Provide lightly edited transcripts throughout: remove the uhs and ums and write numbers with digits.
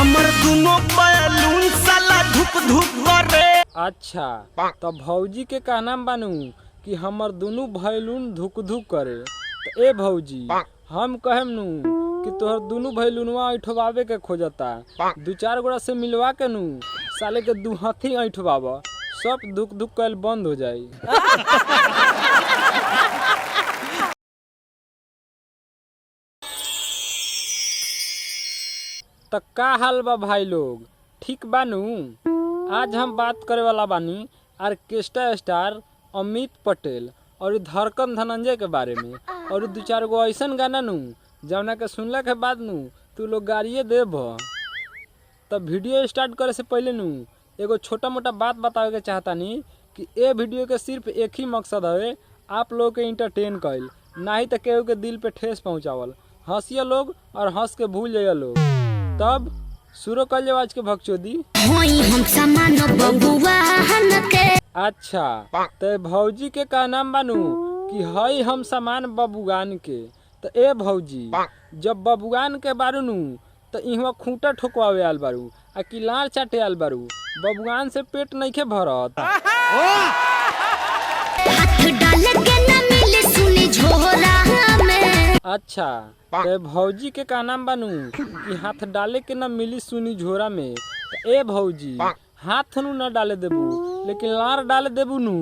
हमर दोनों बैलून साला धुक धुक करे। अच्छा तो भौजी के कहना बानू कि हमर दोनों बैलून धुक धुक करे। तो ए भौजी हम कहेम नू कि तोहर दोनों बैलूनवा ऐठवावे के खोजता, दू चार गोड़ा से मिलवा के नू साले के दू हाथी ऐठवावा, सब धुक धुक कल बंद हो जाई। तो का हाल बा भाई लोग, ठीक बानू? आज हम बात करे वाला बानी ऑर्केस्ट्रा स्टार अमित पटेल और धड़कन धनंजय के बारे में, और दू चार गो ऐसन गाना नू जौना के सुनला के बाद नू तू लोग गाड़िए देब। तब वीडियो स्टार्ट करे से पहले नू एगो छोटा मोटा बात बतावे के चाहतानी कि ए वीडियो के सिर्फ एक ही मकसद है, आप लोग के इंटरटेन कइल, ना ही तो केहू के दिल पे ठेस पहुँचावल। हंसिया लोग और हंस के भूल जाइए लोग। तब शुरू कर आज के भक्चोदी। अच्छा तो भौजी के का नाम बानू कि हई हम सामान बबुआन के। तो ए भौजी जब बबुआन के बारू नू तो इहवा खूंटा ठोकवावे आल बारू आ कि लार चाटे आल बारू, बबुआन से पेट नइखे भरत। अच्छा तो भौजी के का नाम बानू कि हाथ डाले के न मिली सुनी झोरा में। तो ए भौजी हाथ नू न डाले देबू लेकिन लार डाले देबू नू।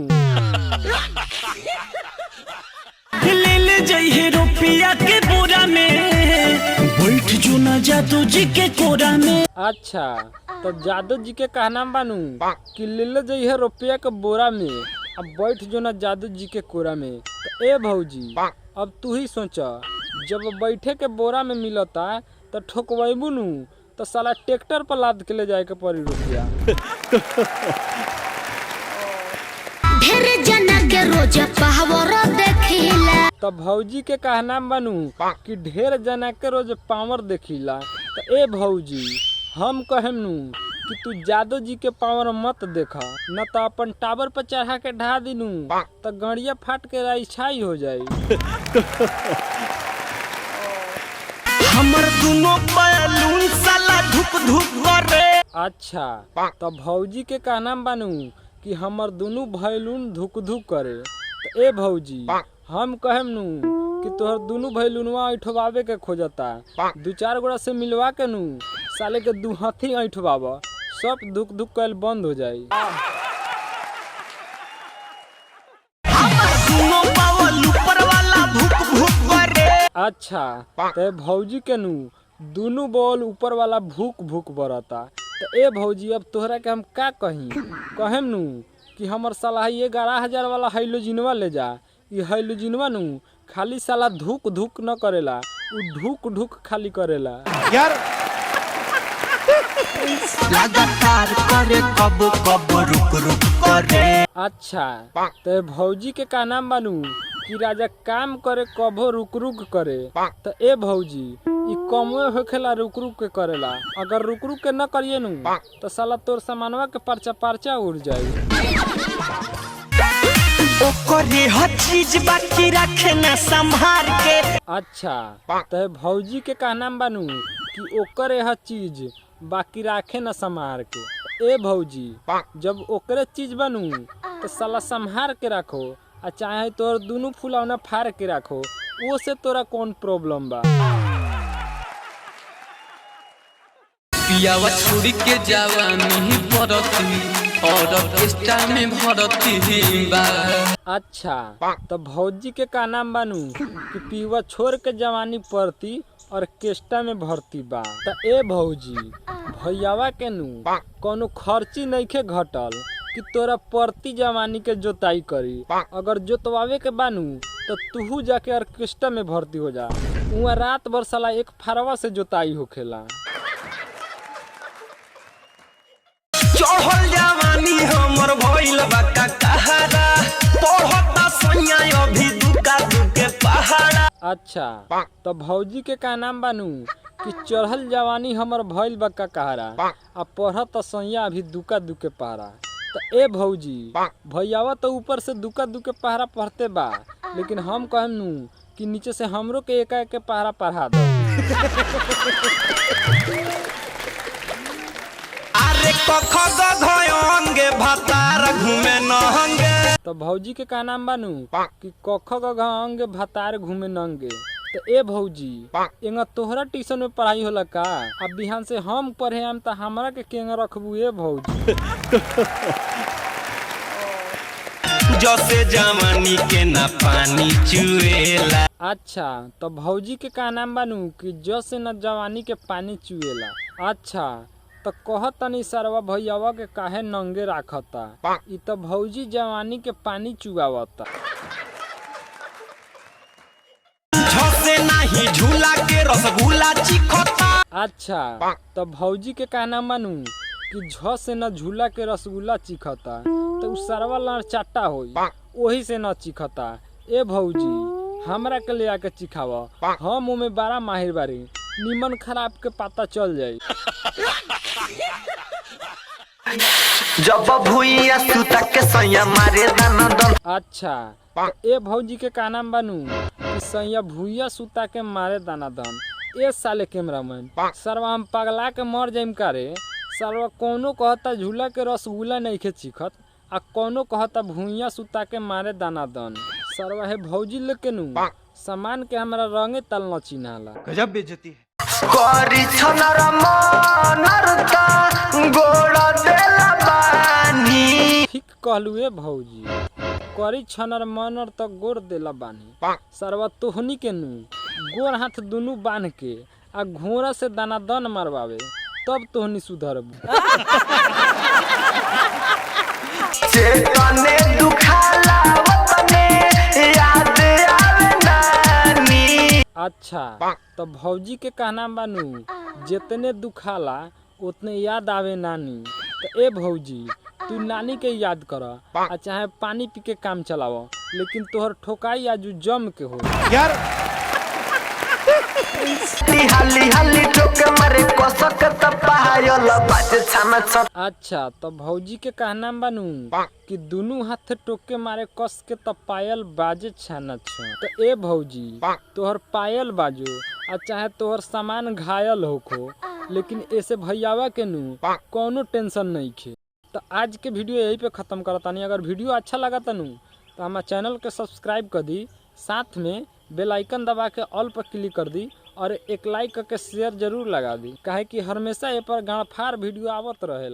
ले ले जइहे रुपया के बोरा में, बैठ जो ना जादू जी के कोरा में। अच्छा तो जादू जी के का नाम बानू कि ले ले जइहे रुपया के बोरा में, अब बैठ जो ना जादू जी के कोरा में। तो ए भौजी अब तू ही सोचा, जब बैठे के बोरा में मिलता तो ठोकवेबू नू तो साला ट्रैक्टर पर लाद के ले जाए के पड़ी रुपया। तब भौजी के कहना बनू कि ढेर जना के रोज पावर देखिला। तो ए भौजी हम कहेम नू कि तू जादू जी के पावर मत देखा, न तो अपन टावर पर चढ़ा के ढा दिनू तो गड़िया फाट के राइछाई हो जाई। हमर दोनों बैलून साला धुक धुक करे। अच्छा तो भौजी के कहना बानू कि हमर दोनों बैलून धुक धुक करे। तो ए भौजी हम कहेम नू कि तोहर दोनों बैलूनवा ऐठवावे के खोजता, दू चार गोड़ा से मिलवा के नू साले के दू हाथी ऐठवावा, सब धुक धुक कल बंद हो जाई। अच्छा तो भौजी के नू दोनों बॉल ऊपर वाला भूक भूक बरता। तो ए भौजी अब तोहरा के हम का कहेम नू कि हमर साला ये 11,000 वाला हाइलोजिनवा ले जा। ये हाइलोजिनवा नू खाली साला धुक धुक न करेला, उ ढुक ढुक खाली करेला यार। लगातार करे कब कब रुक रुक करे। अच्छा तो भौजी के का नाम बानू कि राजा काम करे कबो रुक रुक करे। तो ए भौजी ई कमवे होखेला रुक रुक के करेला, अगर रुक रुक के न करिए नू तो साला तोर सामानवा के पर्चा पर्चा उड़ जाई। ओकरे हर चीज बाकी रखे ना संभाल के। अच्छा तो भौजी के का नाम बानू कि ओकरे हर चीज बाकी राखे न संभार के। ए भौजी जब ओकरे चीज बनू तो साला संभार के रखो, आ चाहे तोर दोनों फुलौना फाड़ के रखो, वो से तोरा कौन प्रॉब्लम बा। पियावा छोड़ के जवानी परती और ऑर्केस्ट्रा में भरती बा। अच्छा तो भौजी के का नाम बानू कि पियुआ छोड़ के जवानी पड़ती ऑर्केस्ट्रा में भर्ती बा। तो ए भौजी भैयावा के नू कोनो खर्ची नइखे घटल कि तोरा परती जवानी के जोताई करी। अगर जोतवावे के बानू तो तू जाके ऑर्केस्ट्रा में भर्ती हो जा, वहाँ रात भर साला एक फारवा से जोताई होखेला। चढ़ल जवानी हमर भइल बा का कहारा, पढ़ता सोनिया अभी दुका दुके पहाड़ा। अच्छा तो भौजी के का नाम बानू कि चढ़ल जवानी हमर भइल बा का कहारा, आ पढ़ता सोनिया अभी दुका दुके पहाड़ा। तो ए भौजी भैयावा तो ऊपर से दुका दुके पहाड़ा पढ़ते बा, लेकिन हम कहम नू कि नीचे से हमरो के एक एक के पहाड़ा पढ़ा दो। कख गंगे भतार घूमे नहंगे। तो भौजी के का नाम बानू कि कख गंगे भतार घूमे नंगे। तो ए भौजी एंगा तोहरा ट्यूशन में पढ़ाई होला का? अब बिहान से हम पढ़े आम तो हमरा के केंगा रखबू ए भौजी? जसे जवानी के ना पानी चुएला। अच्छा तो भौजी के का नाम बानू कि जस से न जवानी के पानी चुएला। अच्छा तो कहत तनी सरवा भैयावा के काहे नंगे राखता? इ तो भौजी जवानी के पानी चुआवता। झसे नाही झूला के रसगुल्ला चिखता। अच्छा तो भौजी के का नाम बानू कि झ से न झूला के रसगुल्ला चिखता। तो उ सरवा लड़चाटा होई ओही से न चिखता। ए भौजी हमरा के ले आके चिखावा, हम ओमे बड़ा माहिर बारी, निमन खराब के पता चल जाई। जब भुइया सुता के सैया मारे दाना दन। अच्छा तो ए भौजी के का नाम बानू कि सैया भुइया सुता के मारे दाना दन। ए साले कैमरामैन सरवा हम पगला के मर जाइम का रे? सरवा कोनो कहता झूला के रसगुल्ला नहीं खे चिखत आ कोनो कहता भुइया सुता के मारे दाना दन। सरवा है भौजी लेके नु सामान के हमरा रंगे तल न चिन्हाला। गजब बेइज्जती है। करी छनर मनरता गोड़ देला बानी। ठीक कहलू ए भौजी, करी छनर मनर तो गोर देला बानी। सरवा तोहनी के नु गोर हाथ दुनू बांध के आ घोड़ा से दाना दन मारवावे तब तोहनी सुधरबू। चेतने दुखाला वतने याद आवे नानी। अच्छा तो भौजी के कहना बानू जितने दुखाला उतने याद आवे नानी। तो ए भौजी तू नानी के याद कर आ चाहे पानी पी के काम चलाव, लेकिन तोहर ठोकाई आजू जम के हो यार। हाली हाली ठोके मारे कसक त पायल बाजे छाना छ। अच्छा तो भौजी के कहना बानू कि दुनू हाथ टोके मारे कस के त पायल बाजे छाना छ। तो ए भौजी तोहर पायल बाजो आ चाहे तोहर सामान घायल होखो, लेकिन ऐसे भैयावा के नु कोनो टेंशन नहीं खे। तो आज के वीडियो यही पे ख़त्म करतानी। अगर वीडियो अच्छा लगा तनु तो हमारे चैनल के सब्सक्राइब कर दी, साथ में बेल आइकन दबा के ऑल पर क्लिक कर दी और एक लाइक करके शेयर जरूर लगा दी, काहे कि हमेशा ये पर गाँव फार वीडियो आवत रहेला।